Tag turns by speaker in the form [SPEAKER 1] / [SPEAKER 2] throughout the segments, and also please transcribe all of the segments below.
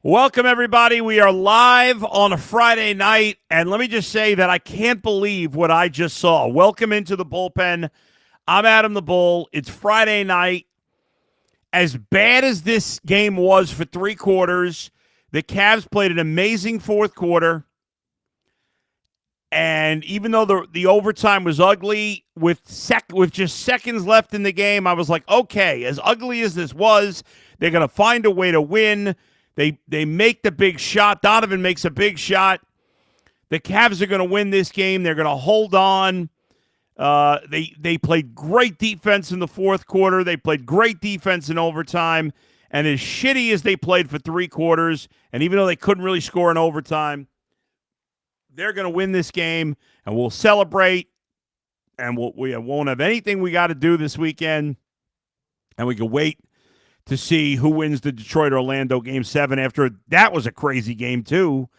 [SPEAKER 1] Welcome, everybody. We are live on a Friday night, and let me just say that I can't believe what I just saw. Welcome into the bullpen. I'm Adam the Bull. It's Friday night. As bad as this game was for three quarters, the Cavs played an amazing fourth quarter, and even though the overtime was ugly, with just seconds left in the game, I was like, okay, as ugly as this was, they're going to find a way to win. They make the big shot. Donovan makes a big shot. The Cavs are going to win this game. They're going to hold on. They played great defense in the fourth quarter. They played great defense in overtime. And as shitty as they played for three quarters, and even though they couldn't really score in overtime, they're going to win this game, and we'll celebrate. And we won't have anything we got to do this weekend. And we can wait to see who wins the Detroit-Orlando Game 7 after that was a crazy game, too.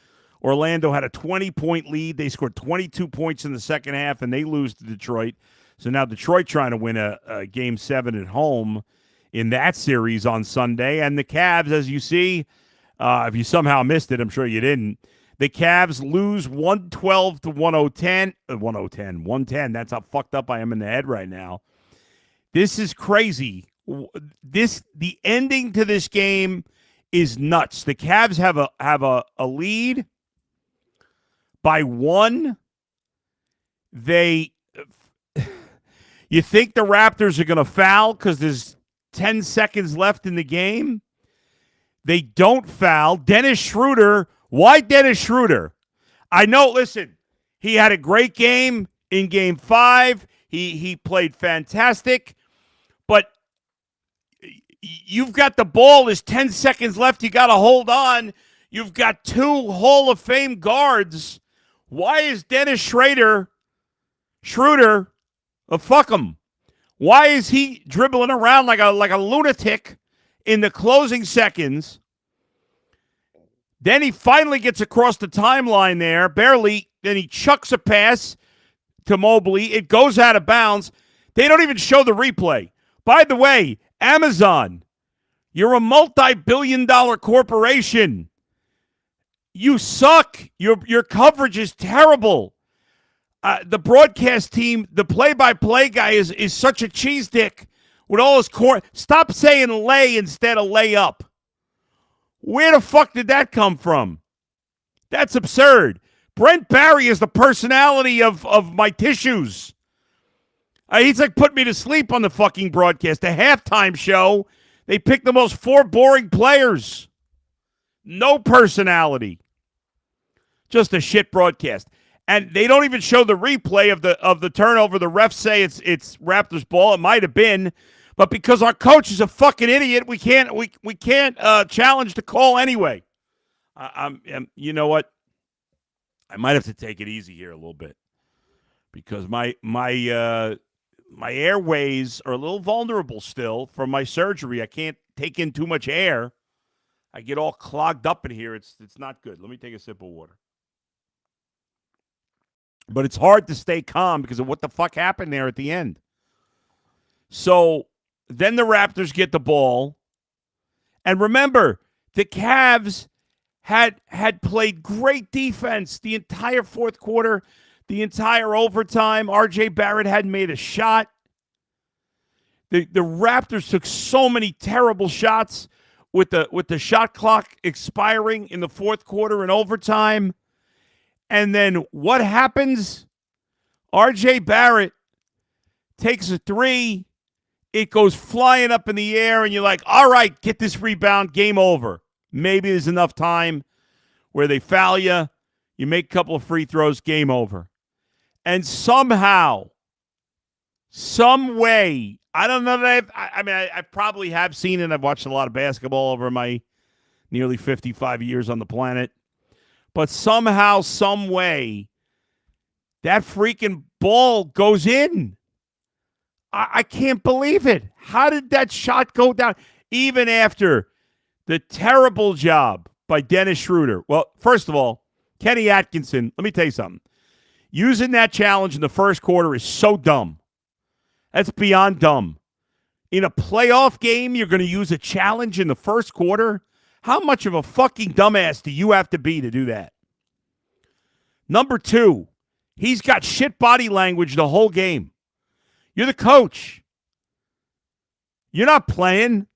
[SPEAKER 1] Orlando had a 20-point lead. They scored 22 points in the second half, and they lose to Detroit. So now Detroit trying to win a Game 7 at home in that series on Sunday. And the Cavs, as you see, if you somehow missed it, I'm sure you didn't, the Cavs lose 112 to 110. That's how fucked up I am in the head right now. This is crazy. The ending to this game is nuts. The Cavs have a lead by one. You think the Raptors are going to foul because there's 10 seconds left in the game. They don't foul. Dennis Schroeder. Why Dennis Schroeder? I know, listen, he had a great game in Game 5. He played fantastic. But you've got the ball. There's 10 seconds left. You got to hold on. You've got two Hall of Fame guards. Why is Dennis Schroeder, fuck him. Why is he dribbling around like a lunatic in the closing seconds? Then he finally gets across the timeline there, barely. Then he chucks a pass to Mobley. It goes out of bounds. They don't even show the replay. By the way, Amazon, you're a multi-billion-dollar corporation. You suck. Your coverage is terrible. The broadcast team, the play-by-play guy is such a cheese dick with all his core. Stop saying lay instead of lay up. Where the fuck did that come from? That's absurd. Brent Barry is the personality of my tissues. He's like putting me to sleep on the fucking broadcast. The halftime show, they picked the most four boring players. No personality. Just a shit broadcast. And they don't even show the replay of the turnover. The refs say it's Raptors ball. It might have been. But because our coach is a fucking idiot, we can't challenge the call anyway. You know what? I might have to take it easy here a little bit because my airways are a little vulnerable still from my surgery. I can't take in too much air. I get all clogged up in here. It's not good. Let me take a sip of water. But it's hard to stay calm because of what the fuck happened there at the end. So then the Raptors get the ball. And remember, the Cavs had played great defense the entire fourth quarter, the entire overtime. R.J. Barrett hadn't made a shot. The Raptors took so many terrible shots with the shot clock expiring in the fourth quarter and overtime. And then what happens? R.J. Barrett takes a three. It goes flying up in the air, and you're like, all right, get this rebound, game over. Maybe there's enough time where they foul you. You make a couple of free throws, game over. And somehow, some way, I don't know that I probably have seen it. I've watched a lot of basketball over my nearly 55 years on the planet. But somehow, some way, that freaking ball goes in. I can't believe it. How did that shot go down? Even after the terrible job by Dennis Schroeder. Well, first of all, Kenny Atkinson, let me tell you something. Using that challenge in the first quarter is so dumb. That's beyond dumb. In a playoff game, you're going to use a challenge in the first quarter? How much of a fucking dumbass do you have to be to do that? Number 2, he's got shit body language the whole game. You're the coach. You're not playing.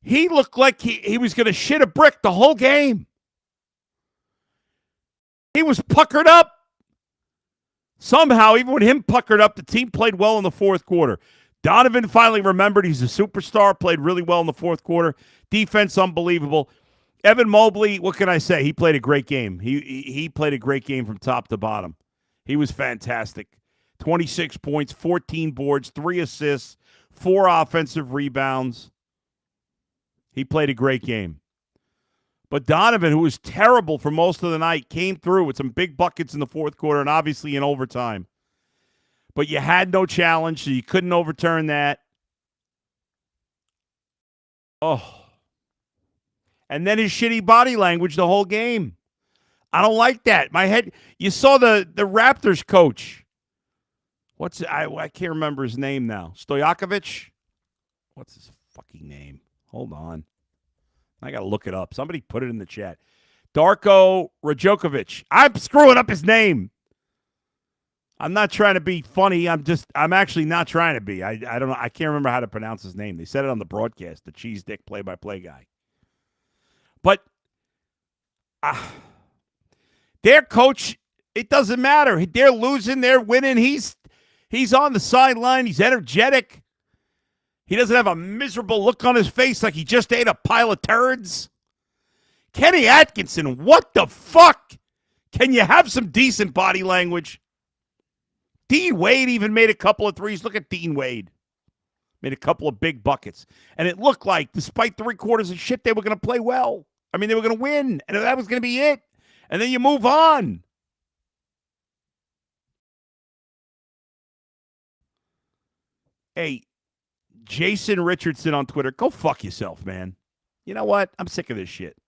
[SPEAKER 1] He looked like he was going to shit a brick the whole game. He was puckered up. Somehow, even with him puckered up, the team played well in the fourth quarter. Donovan finally remembered he's a superstar, played really well in the fourth quarter. Defense, unbelievable. Evan Mobley, what can I say? He played a great game. He played a great game from top to bottom. He was fantastic. 26 points, 14 boards, 3 assists, 4 offensive rebounds. He played a great game. But Donovan, who was terrible for most of the night, came through with some big buckets in the fourth quarter and obviously in overtime. But you had no challenge, so you couldn't overturn that. Oh. And then his shitty body language the whole game. I don't like that. My head, you saw the Raptors coach. I can't remember his name now. Stojakovic? What's his fucking name? Hold on. I got to look it up. Somebody put it in the chat. Darko Rajokovic. I'm screwing up his name. I'm not trying to be funny. I'm actually not trying to be. I don't know. I can't remember how to pronounce his name. They said it on the broadcast, the cheese dick play-by-play guy. But their coach, it doesn't matter. They're losing, they're winning. He's on the sideline. He's energetic. He doesn't have a miserable look on his face like he just ate a pile of turds. Kenny Atkinson, what the fuck? Can you have some decent body language? Dean Wade even made a couple of threes. Look at Dean Wade. Made a couple of big buckets. And it looked like, despite 3 quarters of shit, they were going to play well. I mean, they were going to win. And that was going to be it. And then you move on. Hey, Jason Richardson on Twitter, go fuck yourself, man. You know what? I'm sick of this shit.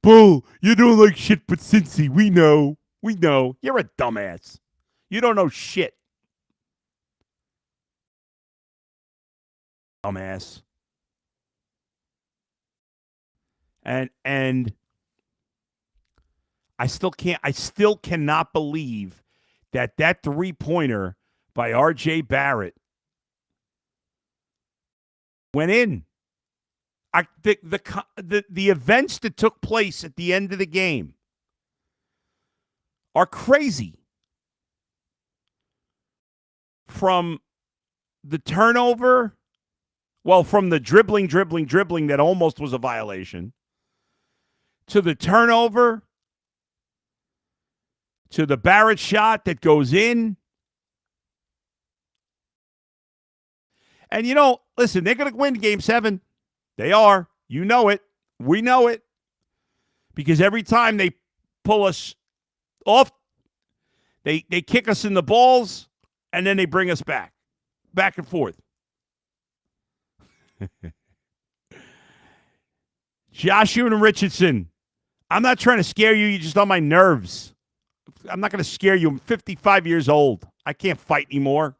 [SPEAKER 1] Bull, you don't like shit but Cincy. We know. We know. You're a dumbass. You don't know shit. Dumbass. And I still cannot believe that 3-pointer by R.J. Barrett went in. The events that took place at the end of the game are crazy. From the turnover, from the dribbling that almost was a violation, to the turnover, to the Barrett shot that goes in. And, listen, they're going to win Game 7. They are. You know it. We know it. Because every time they pull us off, they kick us in the balls, and then they bring us back and forth. Joshua and Richardson, I'm not trying to scare you. You're just on my nerves. I'm not going to scare you. I'm 55 years old. I can't fight anymore.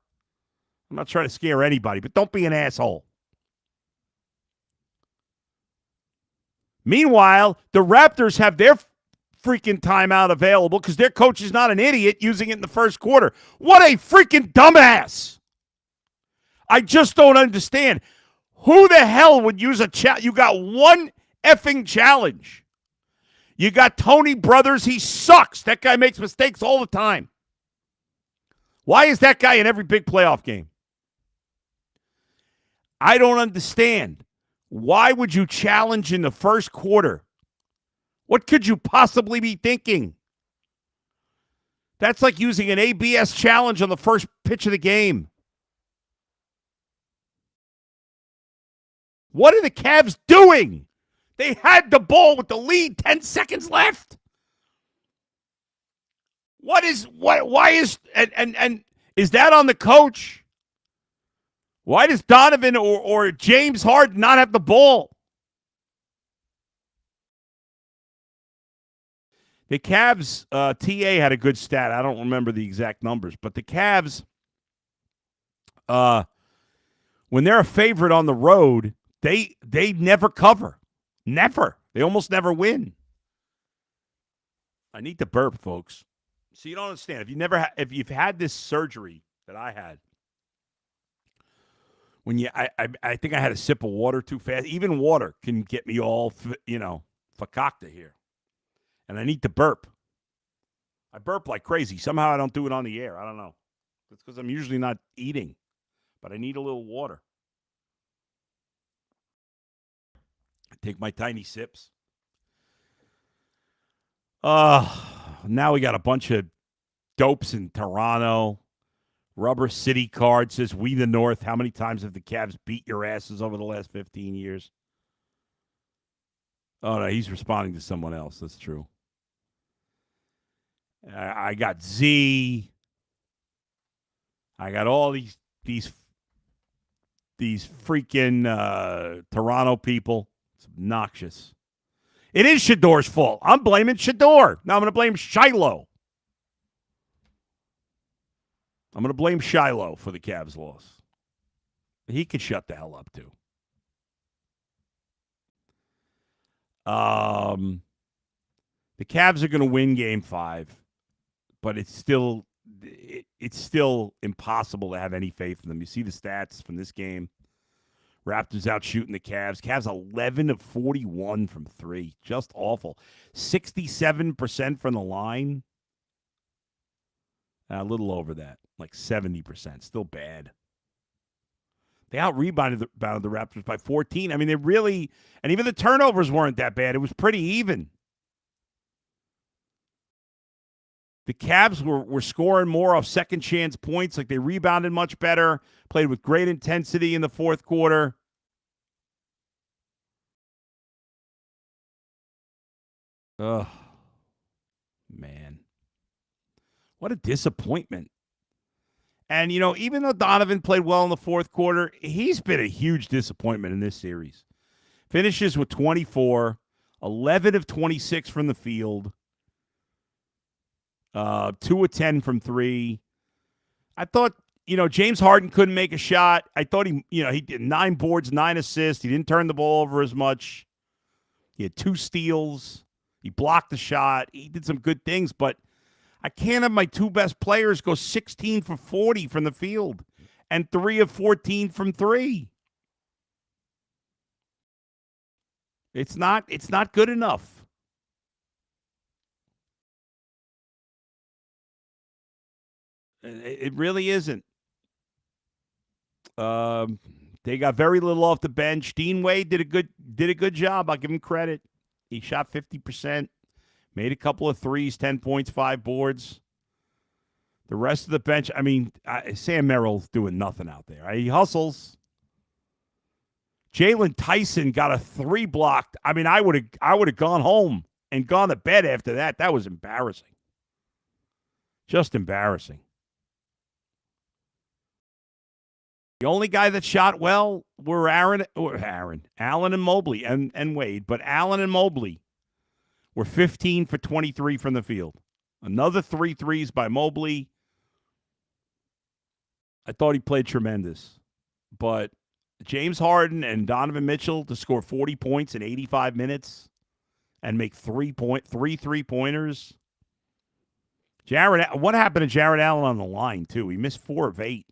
[SPEAKER 1] I'm not trying to scare anybody, but don't be an asshole. Meanwhile, the Raptors have their freaking timeout available because their coach is not an idiot using it in the first quarter. What a freaking dumbass. I just don't understand. Who the hell would use a challenge? You got one effing challenge. You got Tony Brothers. He sucks. That guy makes mistakes all the time. Why is that guy in every big playoff game? I don't understand. Why would you challenge in the first quarter? What could you possibly be thinking? That's like using an ABS challenge on the first pitch of the game. What are the Cavs doing? They had the ball with the lead, 10 seconds left. Why is that on the coach? Why does Donovan or James Harden not have the ball? The Cavs, TA had a good stat. I don't remember the exact numbers, but the Cavs, when they're a favorite on the road, they never cover. Never. They almost never win. I need to burp, folks. So you don't understand. If you've had this surgery that I had, when I think I had a sip of water too fast. Even water can get me all fakakta here, and I need to burp. I burp like crazy. Somehow I don't do it on the air. I don't know. It's because I'm usually not eating, but I need a little water. I take my tiny sips. Now we got a bunch of dopes in Toronto. Rubber City card says, "We the North." How many times have the Cavs beat your asses over the last 15 years? Oh, no, he's responding to someone else. That's true. I got Z. I got all these freaking Toronto people. It's obnoxious. It is Shador's fault. I'm blaming Shador. Now I'm going to blame Shiloh. I'm going to blame Shiloh for the Cavs' loss. He could shut the hell up, too. The Cavs are going to win Game 5, but it's still impossible to have any faith in them. You see the stats from this game. Raptors out shooting the Cavs. Cavs 11 of 41 from 3. Just awful. 67% from the line. A little over that. Like 70%. Still bad. They out-rebounded the Raptors by 14. I mean, they really... And even the turnovers weren't that bad. It was pretty even. The Cavs were scoring more off second-chance points. Like, they rebounded much better. Played with great intensity in the fourth quarter. Ugh. Man. What a disappointment. And, even though Donovan played well in the fourth quarter, he's been a huge disappointment in this series. Finishes with 24, 11 of 26 from the field, 2 of 10 from 3. I thought, James Harden couldn't make a shot. I thought he did 9 boards, 9 assists. He didn't turn the ball over as much. He had 2 steals. He blocked the shot. He did some good things, but I can't have my 2 best players go 16 for 40 from the field and 3 of 14 from 3. It's not good enough. It really isn't. They got very little off the bench. Dean Wade did a good job. I'll give him credit. He shot 50%. Made a couple of threes, 10 points, 5 boards. The rest of the bench, I mean, Sam Merrill's doing nothing out there. He hustles. Jalen Tyson got a 3 blocked. I mean, I would have gone home and gone to bed after that. That was embarrassing. Just embarrassing. The only guy that shot well were Allen and Mobley and Wade, but Allen and Mobley were 15 for 23 from the field. Another 3 threes by Mobley. I thought he played tremendous. But James Harden and Donovan Mitchell to score 40 points in 85 minutes and make 3 3-pointers. What happened to Jared Allen on the line, too? He missed 4 of 8.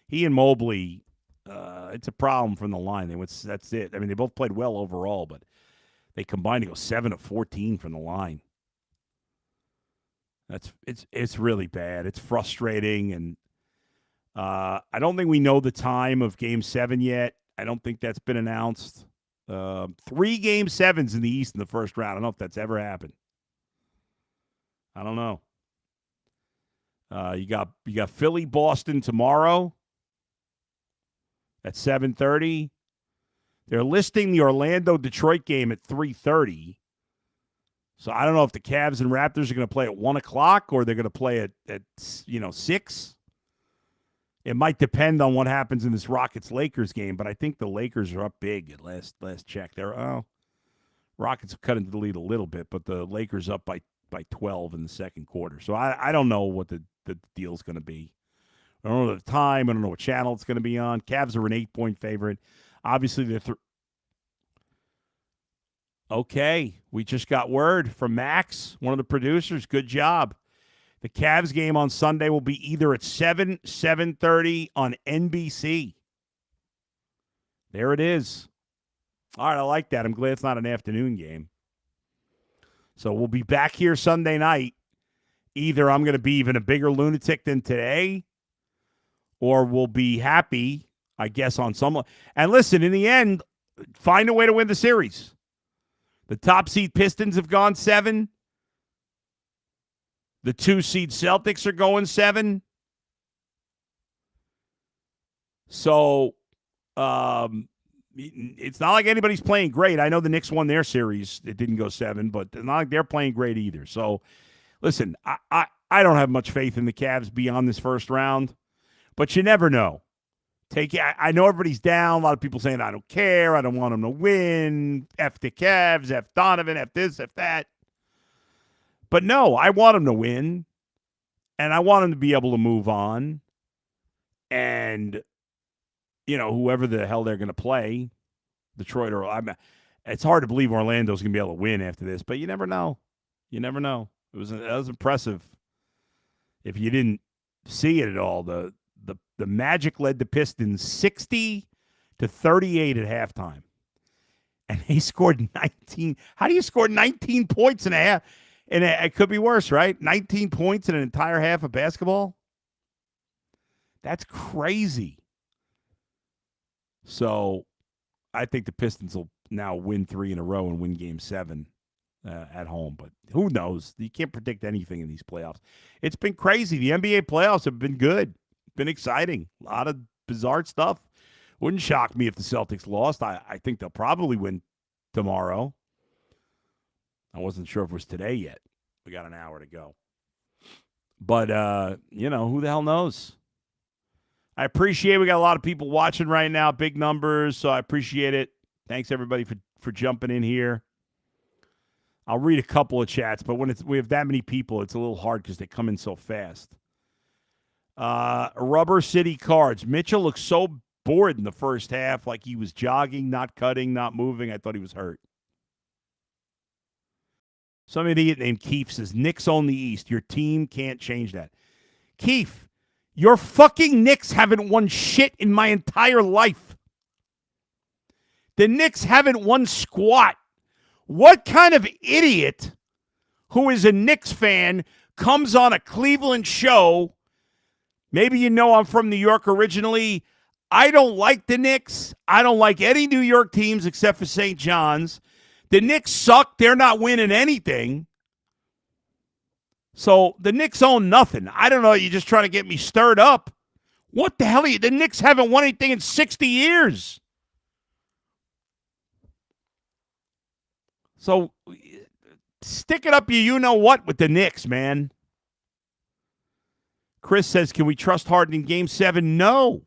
[SPEAKER 1] He and Mobley, it's a problem from the line. That's it. I mean, they both played well overall, but they combined to go 7 of 14 from the line. It's really bad. It's frustrating, and I don't think we know the time of Game 7 yet. I don't think that's been announced. 3 Game 7s in the East in the first round. I don't know if that's ever happened. I don't know. You got Philly, Boston tomorrow at 7:30. They're listing the Orlando-Detroit game at 3:30. So I don't know if the Cavs and Raptors are going to play at 1 o'clock or they're going to play at 6. It might depend on what happens in this Rockets-Lakers game, but I think the Lakers are up big at last check. Rockets have cut into the lead a little bit, but the Lakers up by 12 in the second quarter. So I don't know what the deal's going to be. I don't know the time. I don't know what channel it's going to be on. Cavs are an 8-point favorite. Obviously, Okay, we just got word from Max, one of the producers. Good job. The Cavs game on Sunday will be either at 7, 7:30 on NBC. There it is. All right, I like that. I'm glad it's not an afternoon game. So we'll be back here Sunday night. Either I'm going to be even a bigger lunatic than today, or we'll be happy, I guess, on some. And listen, in the end, find a way to win the series. The top seed Pistons have gone 7. The 2 seed Celtics are going 7. So it's not like anybody's playing great. I know the Knicks won their series. It didn't go 7, but it's not like they're playing great either. So, listen, I don't have much faith in the Cavs beyond this first round, but you never know. I know everybody's down. A lot of people saying, I don't care. I don't want them to win. F the Cavs, F Donovan, F this, F that. But no, I want them to win, and I want them to be able to move on. And, whoever the hell they're going to play, Detroit or it's hard to believe Orlando's going to be able to win after this, but you never know. You never know. That was impressive. If you didn't see it at all, the Magic led the Pistons 60-38 at halftime. And they scored 19. How do you score 19 points in a half? And it could be worse, right? 19 points in an entire half of basketball? That's crazy. So I think the Pistons will now win 3 in a row and win Game 7 at home. But who knows? You can't predict anything in these playoffs. It's been crazy. The NBA playoffs have been good. Been exciting. A lot of bizarre stuff. Wouldn't shock me if the Celtics lost. I think they'll probably win tomorrow. I wasn't sure if it was today yet. We got an hour to go. But, who the hell knows? I appreciate we got a lot of people watching right now, big numbers, so I appreciate it. Thanks, everybody, for jumping in here. I'll read a couple of chats, but when we have that many people, it's a little hard because they come in so fast. Rubber City Cards. Mitchell looks so bored in the first half, like he was jogging, not cutting, not moving. I thought he was hurt. Some idiot named Keefe says, Knicks own the East. Your team can't change that. Keefe, your fucking Knicks haven't won shit in my entire life. The Knicks haven't won squat. What kind of idiot who is a Knicks fan comes on a Cleveland show? Maybe I'm from New York originally. I don't like the Knicks. I don't like any New York teams except for St. John's. The Knicks suck. They're not winning anything. So the Knicks own nothing. I don't know. You're just trying to get me stirred up. What the hell are you? The Knicks haven't won anything in 60 years. So stick it up you know what with the Knicks, man. Chris says, can we trust Harden in Game 7? No.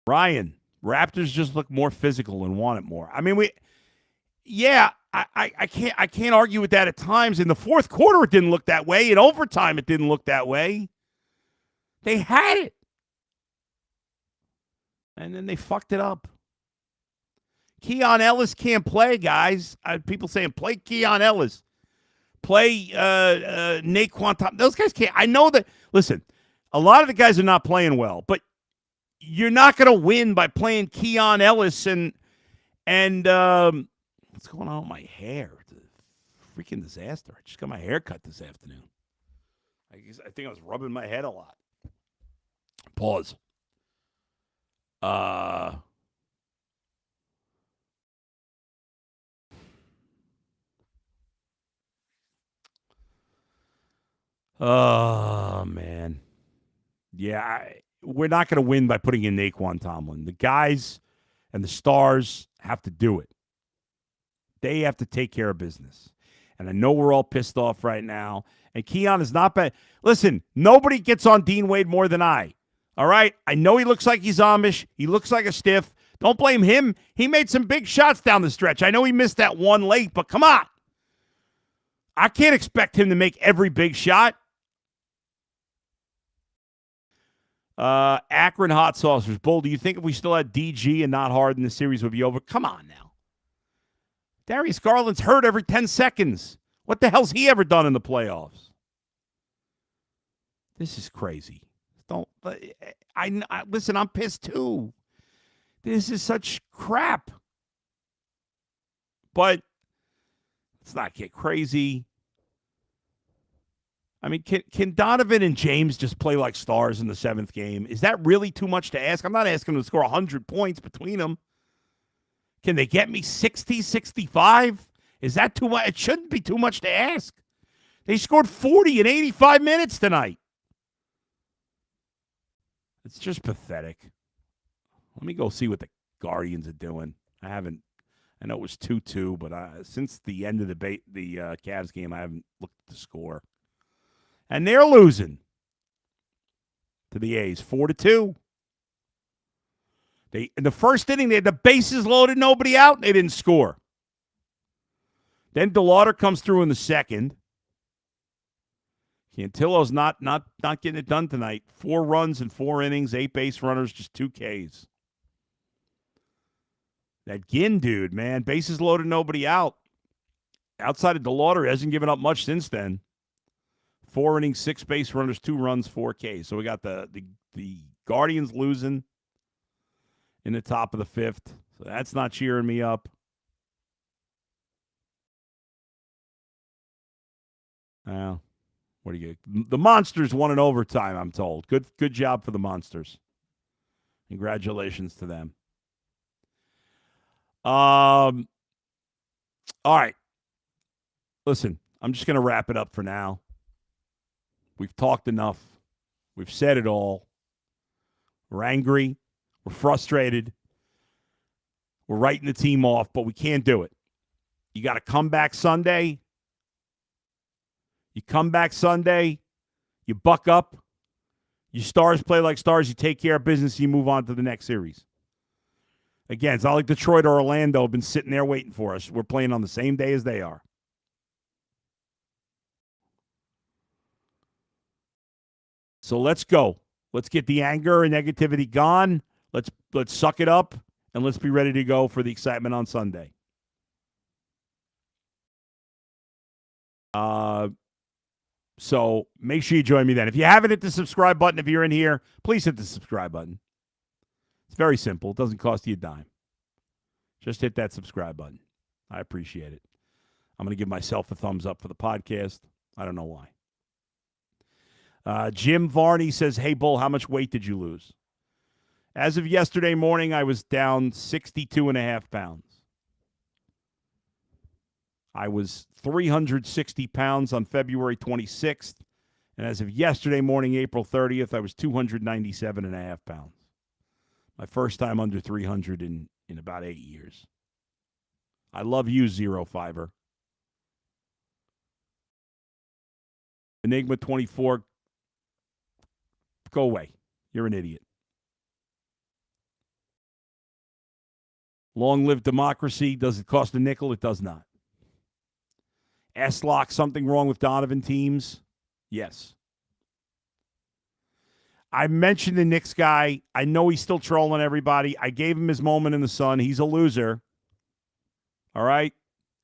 [SPEAKER 1] Ryan, Raptors just look more physical and want it more. I mean, I can't argue with that at times. In the fourth quarter, it didn't look that way. In overtime, it didn't look that way. They had it. And then they fucked it up. Keon Ellis can't play, guys. People saying, play Keon Ellis. Play Naquan Thompson. Those guys can't. I know that. Listen, a lot of the guys are not playing well, but you're not going to win by playing Keon Ellis and what's going on with my hair? It's a freaking disaster. I just got my hair cut this afternoon. I think I was rubbing my head a lot. Pause. Oh, man. Yeah, we're not going to win by putting in Naquan Tomlin. The guys and the stars have to do it. They have to take care of business. And I know we're all pissed off right now. And Keon is not bad. Listen, nobody gets on Dean Wade more than I. All right? I know he looks like he's Amish. He looks like a stiff. Don't blame him. He made some big shots down the stretch. I know he missed that one late, but come on. I can't expect him to make every big shot. Akron Hot Saucers. Bull, do you think if we still had DG and not Harden, the series would be over? Come on now. Darius Garland's hurt every 10 seconds. What the hell's he ever done in the playoffs? This is crazy. Listen, I'm pissed too. This is such crap. But let's not get crazy. I mean, can Donovan and James just play like stars in the 7th game? Is that really too much to ask? I'm not asking them to score 100 points between them. Can they get me 60, 65? Is that too much? It shouldn't be too much to ask. They scored 40 in 85 minutes tonight. It's just pathetic. Let me go see what the Guardians are doing. I know it was 2-2, but since the end of the Cavs game, I haven't looked at the score. And they're losing to the A's, 4-2. In the first inning, they had the bases loaded, nobody out, and they didn't score. Then DeLauder comes through in the second. Cantillo's not getting it done tonight. 4 runs in 4 innings, 8 base runners, just 2 Ks. That Ginn dude, man, bases loaded, nobody out. Outside of DeLauder, hasn't given up much since then. 4 innings, 6 base runners, 2 runs, 4 Ks. So we got the Guardians losing in the top of the 5th. So that's not cheering me up. What do you get? The Monsters won in overtime, I'm told. Good job for the Monsters. Congratulations to them. All right. Listen, I'm just going to wrap it up for now. We've talked enough. We've said it all. We're angry. We're frustrated. We're writing the team off, but we can't do it. You got to come back Sunday. You come back Sunday. You buck up. Your stars play like stars. You take care of business. You move on to the next series. Again, it's not like Detroit or Orlando have been sitting there waiting for us. We're playing on the same day as they are. So let's go. Let's get the anger and negativity gone. Let's suck it up, and let's be ready to go for the excitement on Sunday. So make sure you join me then. If you haven't hit the subscribe button, if you're in here, please hit the subscribe button. It's very simple. It doesn't cost you a dime. Just hit that subscribe button. I appreciate it. I'm going to give myself a thumbs up for the podcast. I don't know why. Jim Varney says, hey, Bull, how much weight did you lose? As of yesterday morning, I was down 62.5 pounds. I was 360 pounds on February 26th. And as of yesterday morning, April 30th, I was 297.5 pounds. My first time under 300 in about 8 years. I love you, 05er. Enigma 24, go away. You're an idiot. Long live democracy. Does it cost a nickel? It does not. S-Lock, something wrong with Donovan teams? Yes. I mentioned the Knicks guy. I know he's still trolling everybody. I gave him his moment in the sun. He's a loser. All right?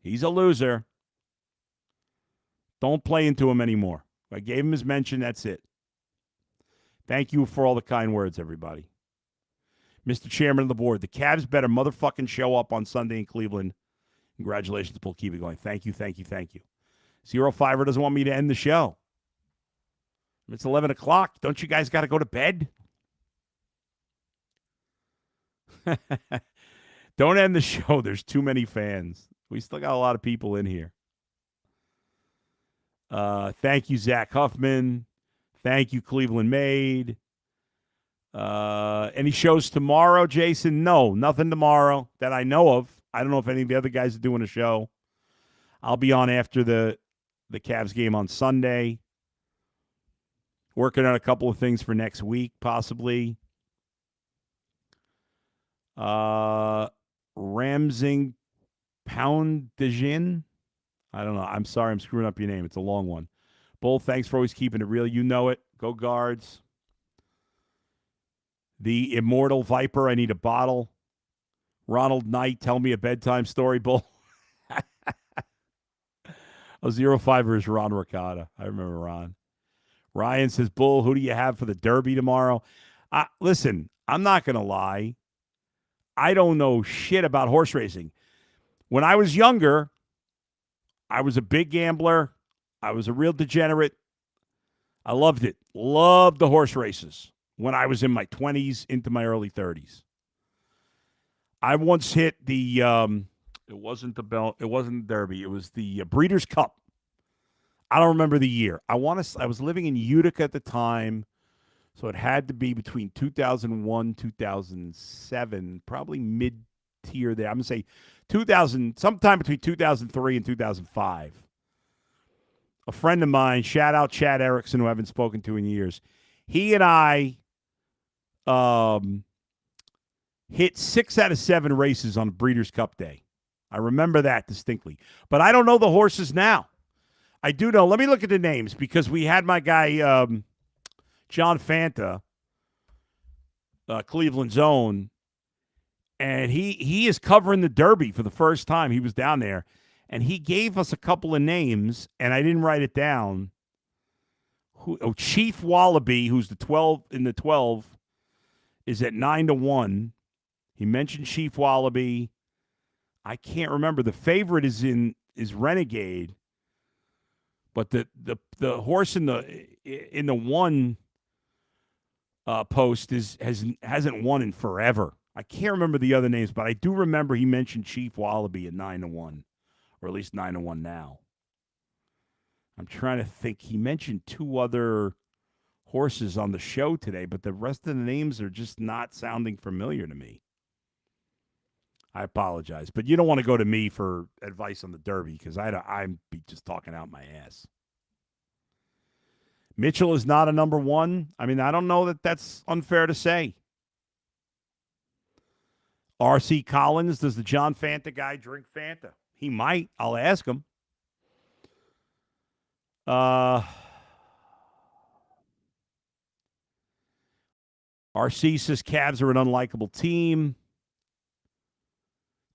[SPEAKER 1] He's a loser. Don't play into him anymore. I gave him his mention. That's it. Thank you for all the kind words, everybody. Mr. Chairman of the Board, the Cavs better motherfucking show up on Sunday in Cleveland. Congratulations, Bull. Keep it going. Thank you, thank you, thank you. 05er doesn't want me to end the show. It's 11 o'clock. Don't you guys got to go to bed? Don't end the show. There's too many fans. We still got a lot of people in here. Thank you, Zach Huffman. Thank you, Cleveland Made. Any shows tomorrow, Jason? No, nothing tomorrow that I know of. I don't know if any of the other guys are doing a show. I'll be on after the Cavs game on Sunday. Working on a couple of things for next week, possibly. Ramsing Poundajin. I don't know. I'm sorry I'm screwing up your name. It's a long one. Bull, thanks for always keeping it real. You know it. Go Guards. The immortal Viper, I need a bottle. Ronald Knight, tell me a bedtime story, Bull. A 05er is Ron Ricotta. I remember Ron. Ryan says, Bull, who do you have for the Derby tomorrow? Listen, I'm not going to lie. I don't know shit about horse racing. When I was younger, I was a big gambler. I was a real degenerate. I loved it. Loved the horse races when I was in my 20s into my early 30s. I once hit the it wasn't the Derby, it was the Breeders' Cup. I don't remember the year. I was living in Utica at the time, so it had to be between 2001, 2007, probably mid-tier there. I'm going to say 2000, sometime between 2003 and 2005. A friend of mine, shout out Chad Erickson, who I haven't spoken to in years. He and I hit 6 out of 7 races on Breeders' Cup Day. I remember that distinctly. But I don't know the horses now. I do know. Let me look at the names because we had my guy, John Fanta, Cleveland's own, and he is covering the Derby for the first time. He was down there, and he gave us a couple of names, and I didn't write it down. Chief Wallaby, who's the 12 in the 12, is at 9-1. He mentioned Chief Wallaby. I can't remember. The favorite is Renegade, but the horse in the one post hasn't won in forever. I can't remember the other names, but I do remember he mentioned Chief Wallaby at 9-1, or at least 9-1 now. I'm trying to think. He mentioned 2 other horses on the show today, but the rest of the names are just not sounding familiar to me. I apologize, but you don't want to go to me for advice on the Derby because I'm just talking out my ass. Mitchell is not a number 1. I mean, I don't know that that's unfair to say. R.C. Collins, does the John Fanta guy drink Fanta? He might. I'll ask him. RC says Cavs are an unlikable team.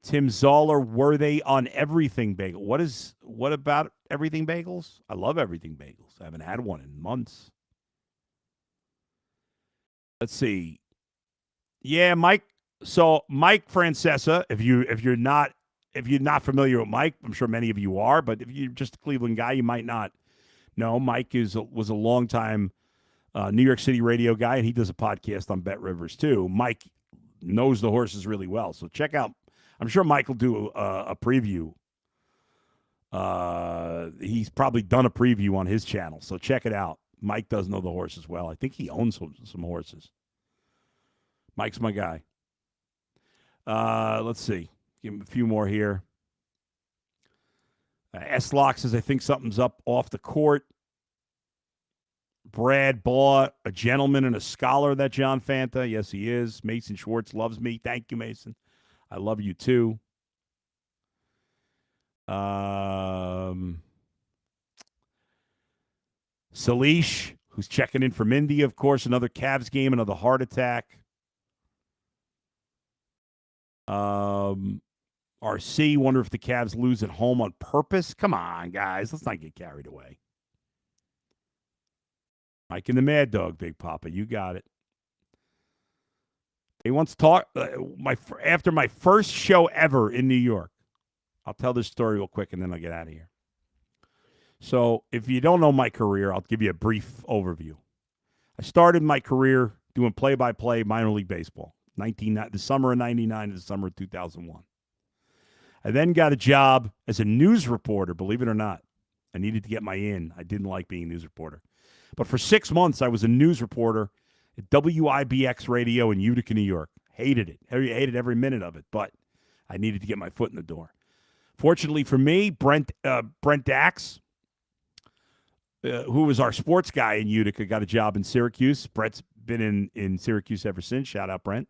[SPEAKER 1] Tim Zoller, were they on Everything Bagel? What about Everything Bagels? I love Everything Bagels. I haven't had one in months. Let's see. Yeah, Mike. So Mike Francesa, if you're not familiar with Mike, I'm sure many of you are, but if you're just a Cleveland guy, you might not know. Mike was a longtime New York City radio guy, and he does a podcast on Bet Rivers too. Mike knows the horses really well, so check out. I'm sure Mike will do a preview. He's probably done a preview on his channel, so check it out. Mike does know the horses well. I think he owns some horses. Mike's my guy. Let's see. Give him a few more here. S-Lock says, I think something's up off the court. Brad bought a gentleman and a scholar, that John Fanta. Yes, he is. Mason Schwartz loves me. Thank you, Mason. I love you, too. Salish, who's checking in from India, of course. Another Cavs game, another heart attack. RC, wonder if the Cavs lose at home on purpose. Come on, guys. Let's not get carried away. Mike and the Mad Dog, Big Papa. You got it. They once talked after my first show ever in New York. I'll tell this story real quick, and then I'll get out of here. So if you don't know my career, I'll give you a brief overview. I started my career doing play-by-play minor league baseball, the summer of 99 to the summer of 2001. I then got a job as a news reporter, believe it or not. I needed to get my in. I didn't like being a news reporter. But for 6 months, I was a news reporter at WIBX Radio in Utica, New York. Hated it. I hated every minute of it, but I needed to get my foot in the door. Fortunately for me, Brent Dax, who was our sports guy in Utica, got a job in Syracuse. Brent's been in Syracuse ever since. Shout out, Brent.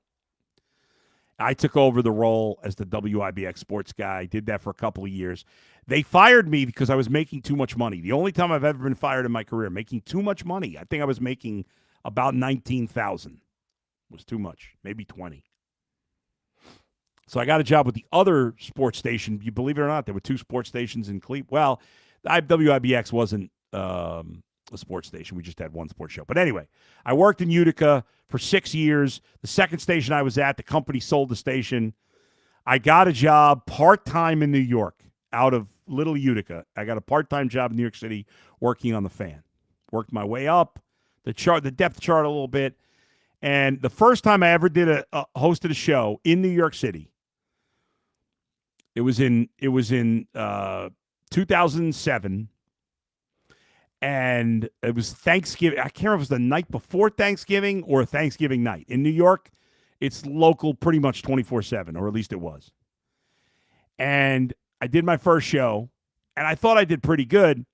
[SPEAKER 1] I took over the role as the WIBX sports guy. Did that for a couple of years. They fired me because I was making too much money. The only time I've ever been fired in my career, making too much money. I think I was making about $19,000 was too much, maybe 20. So I got a job with the other sports station. You believe it or not, there were 2 sports stations in Cleveland. Well, WIBX wasn't a sports station. We just had one sports show. But anyway, I worked in Utica for 6 years. The second station I was at, the company sold the station. I got a job part-time in New York out of Little Utica. I got a part-time job in New York City working on the Fan. Worked my way up the depth chart a little bit. And the first time I ever did hosted a show in New York City, it was in 2007, and it was Thanksgiving. I can't remember if it was the night before Thanksgiving or Thanksgiving night. In New York, it's local pretty much 24/7, or at least it was. And I did my first show, and I thought I did pretty good,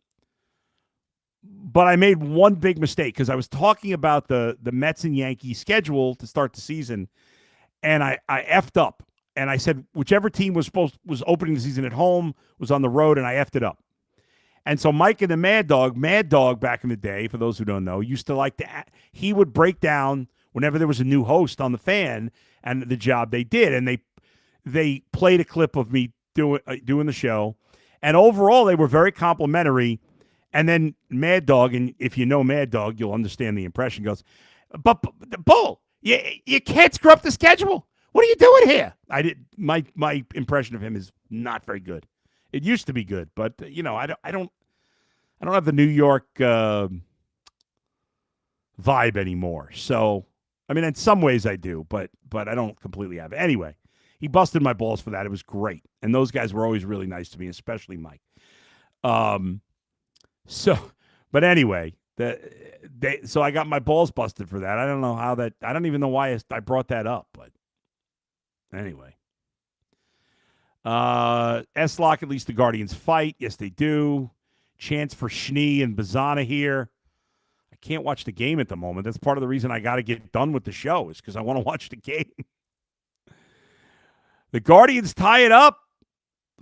[SPEAKER 1] but I made one big mistake because I was talking about the Mets and Yankees schedule to start the season, and I effed up. And I said whichever team was opening the season at home was on the road, and I effed it up. And so Mike and the Mad Dog back in the day, for those who don't know, used to like to. He would break down whenever there was a new host on the Fan and the job they did, and they played a clip of me doing the show, and overall they were very complimentary. And then Mad Dog, and if you know Mad Dog, you'll understand the impression. Goes, but Bull, you can't screw up the schedule. What are you doing here? I did my impression of him is not very good. It used to be good, but I don't have the New York vibe anymore. So, I mean, in some ways I do, but I don't completely have it. Anyway, he busted my balls for that. It was great, and those guys were always really nice to me, especially Mike. But anyway, so I got my balls busted for that. I don't know how that. I don't even know why I brought that up, but. Anyway. S-Lock, at least the Guardians fight. Yes, they do. Chance for Schnee and Bazana here. I can't watch the game at the moment. That's part of the reason I got to get done with the show is because I want to watch the game. The Guardians tie it up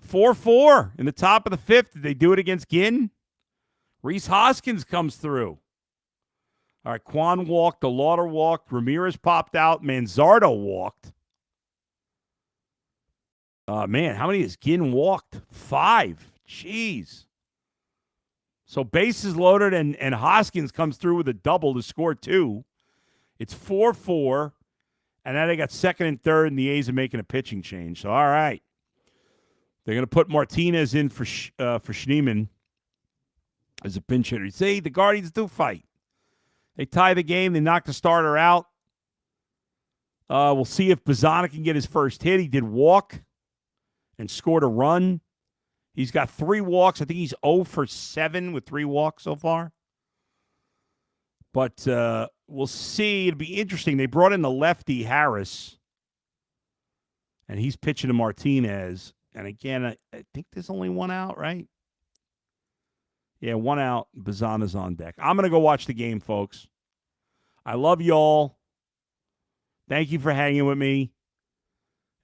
[SPEAKER 1] 4-4 in the top of the 5th. Did they do it against Ginn? Reese Hoskins comes through. All right, Quan walked. DeLauder walked. Ramirez popped out. Manzardo walked. Man, how many has Ginn walked? 5. Jeez. So bases loaded, and Hoskins comes through with a double to score 2. It's 4-4, and now they got second and third, and the A's are making a pitching change. So, all right. They're going to put Martinez in for Schneemann as a pinch hitter. See, the Guardians do fight. They tie the game. They knock the starter out. We'll see if Bazana can get his first hit. He did walk and scored a run. He's got 3 walks. I think he's 0 for 7 with 3 walks so far. But we'll see. It'll be interesting. They brought in the lefty Harris, and he's pitching to Martinez. And again, I think there's only 1 out, right? Yeah, 1 out. Bazana's on deck. I'm going to go watch the game, folks. I love y'all. Thank you for hanging with me.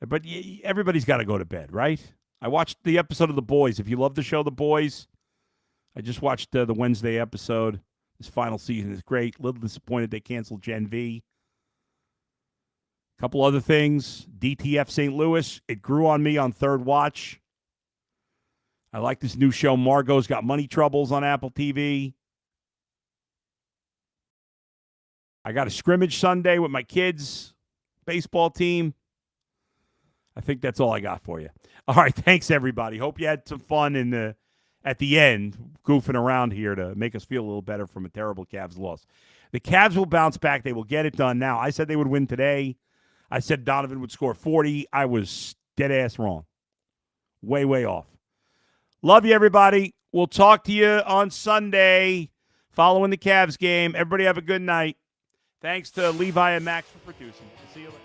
[SPEAKER 1] But everybody's got to go to bed, right? I watched the episode of The Boys. If you love the show The Boys, I just watched the Wednesday episode. This final season is great. A little disappointed they canceled Gen V. A couple other things. DTF St. Louis. It grew on me on third watch. I like this new show, Margot's Got Money Troubles, on Apple TV. I got a scrimmage Sunday with my kids' baseball team. I think that's all I got for you. All right, thanks, everybody. Hope you had some fun at the end, goofing around here to make us feel a little better from a terrible Cavs loss. The Cavs will bounce back. They will get it done now. I said they would win today. I said Donovan would score 40. I was dead-ass wrong. Way, way off. Love you, everybody. We'll talk to you on Sunday following the Cavs game. Everybody have a good night. Thanks to Levi and Max for producing. See you later.